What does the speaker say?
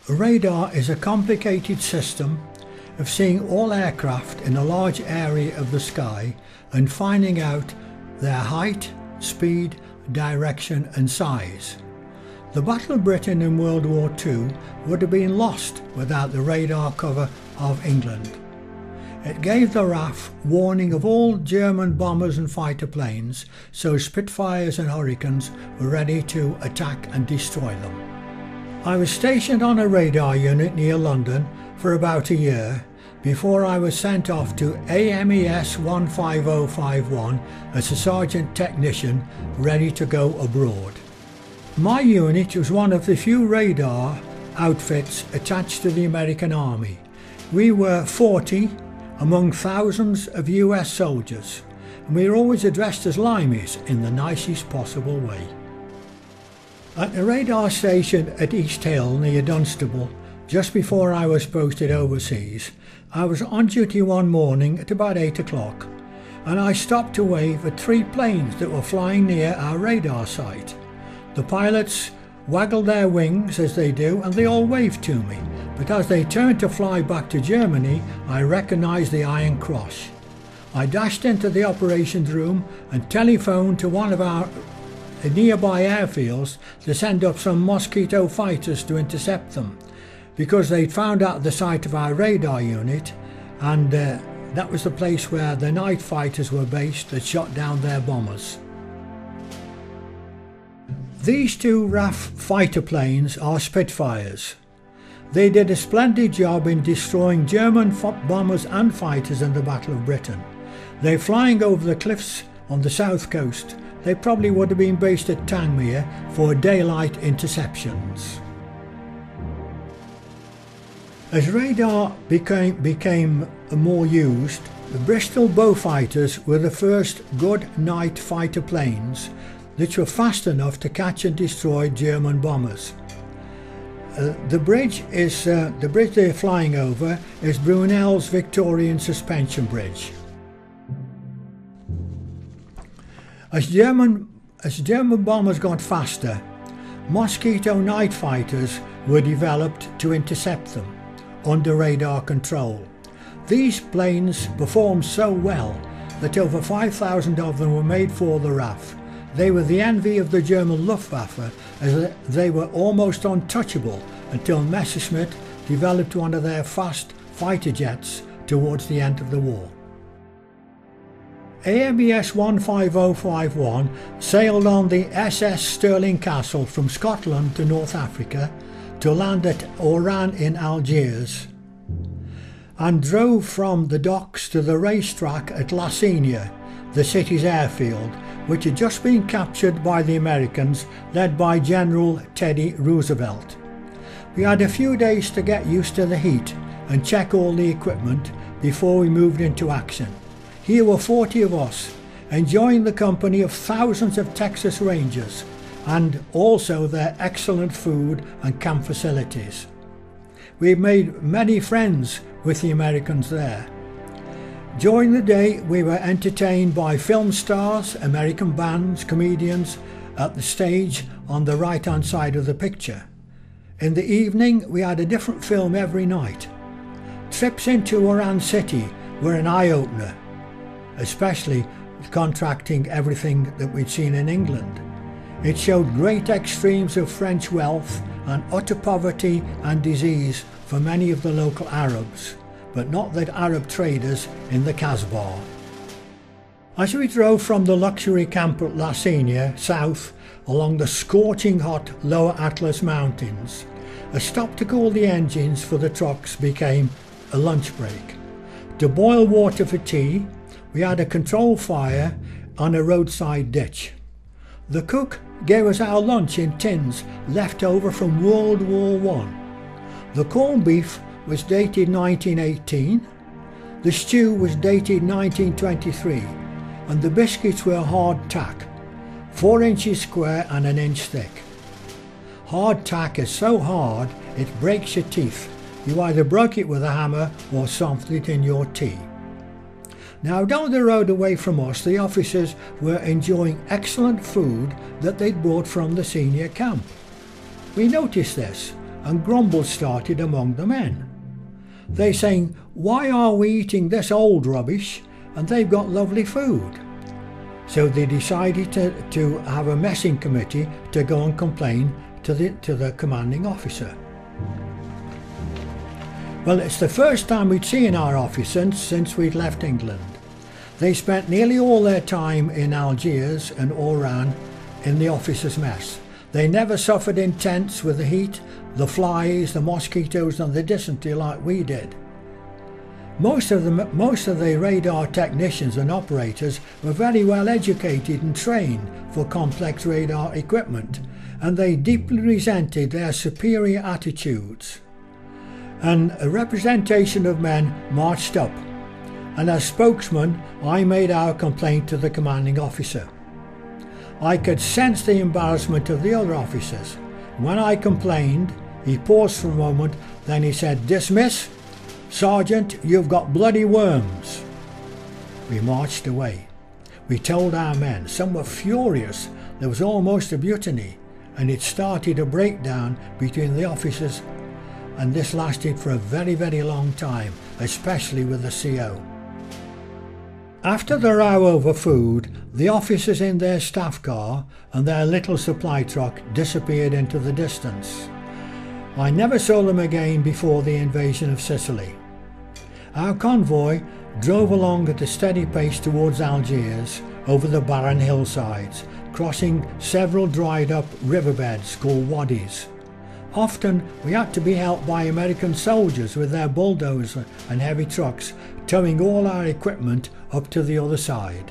Radar is a complicated system of seeing all aircraft in a large area of the sky and finding out their height, speed, direction and size. The Battle of Britain in World War II would have been lost without the radar cover of England. It gave the RAF warning of all German bombers and fighter planes, so Spitfires and Hurricanes were ready to attack and destroy them. I was stationed on a radar unit near London for about a year before I was sent off to A.M.E.S 15051 as a sergeant technician ready to go abroad. My unit was one of the few radar outfits attached to the American Army. We were 40 among thousands of US soldiers, and we were always addressed as limeys in the nicest possible way. At the radar station at East Hill near Dunstable, just before I was posted overseas, I was on duty one morning at about 8 o'clock, and I stopped to wave at 3 planes that were flying near our radar site. The pilots waggled their wings as they do, and they all waved to me, but as they turned to fly back to Germany, I recognised the Iron Cross. I dashed into the operations room and telephoned to one of our nearby airfields to send up some Mosquito fighters to intercept them, because they'd found out the site of our radar unit, and that was the place where the night fighters were based that shot down their bombers. These 2 RAF fighter planes are Spitfires. They did a splendid job in destroying German bombers and fighters in the Battle of Britain. They're flying over the cliffs on the south coast. They probably would have been based at Tangmere for daylight interceptions. As radar became more used, the Bristol Beaufighters were the first good night fighter planes which were fast enough to catch and destroy German bombers. The bridge they're flying over is Brunel's Victorian Suspension Bridge. As German bombers got faster, Mosquito night fighters were developed to intercept them under radar control. These planes performed so well that over 5,000 of them were made for the RAF. They were the envy of the German Luftwaffe, as they were almost untouchable until Messerschmitt developed one of their fast fighter jets towards the end of the war. A.M.E.S 15051 sailed on the SS Stirling Castle from Scotland to North Africa to land at Oran in Algiers, and drove from the docks to the racetrack at La Seigneur, the city's airfield, which had just been captured by the Americans, led by General Teddy Roosevelt. We had a few days to get used to the heat and check all the equipment before we moved into action. Here were 40 of us, enjoying the company of thousands of Texas Rangers, and also their excellent food and camp facilities. We made many friends with the Americans there. During the day we were entertained by film stars, American bands, comedians at the stage on the right hand side of the picture. In the evening we had a different film every night. Trips into Oran City were an eye-opener, especially contracting everything that we'd seen in England. It showed great extremes of French wealth and utter poverty and disease for many of the local Arabs, but not the Arab traders in the Casbah. As we drove from the luxury camp at La Seigneur south along the scorching hot Lower Atlas Mountains, a stop to cool the engines for the trucks became a lunch break. To boil water for tea, we had a control fire on a roadside ditch. The cook gave us our lunch in tins left over from World War I. The corned beef was dated 1918, the stew was dated 1923, and the biscuits were hard tack, 4 inches square and 1 inch thick. Hard tack is so hard it breaks your teeth. You either broke it with a hammer or soft it in your tea. Now down the road away from us, the officers were enjoying excellent food that they'd brought from the senior camp. We noticed this and grumbles started among the men. They saying, "Why are we eating this old rubbish and they've got lovely food?" So they decided to have a messing committee to go and complain to the commanding officer. Well, it's the first time we'd seen our officers since we'd left England. They spent nearly all their time in Algiers and Oran in the officers' mess. They never suffered in tents with the heat, the flies, the mosquitoes and the dysentery like we did. Most of the radar technicians and operators were very well educated and trained for complex radar equipment, and they deeply resented their superior attitudes. And a representation of men marched up, and as spokesman I made our complaint to the commanding officer. I could sense the embarrassment of the other officers. When I complained, he paused for a moment, then he said, "Dismiss. Sergeant, you've got bloody worms." We marched away. We told our men. Some were furious. There was almost a mutiny, and it started a breakdown between the officers, and this lasted for a very, very long time, especially with the CO. After the row over food, the officers in their staff car and their little supply truck disappeared into the distance. I never saw them again before the invasion of Sicily. Our convoy drove along at a steady pace towards Algiers over the barren hillsides, crossing several dried up riverbeds called Wadis. Often we had to be helped by American soldiers with their bulldozers and heavy trucks, towing all our equipment up to the other side.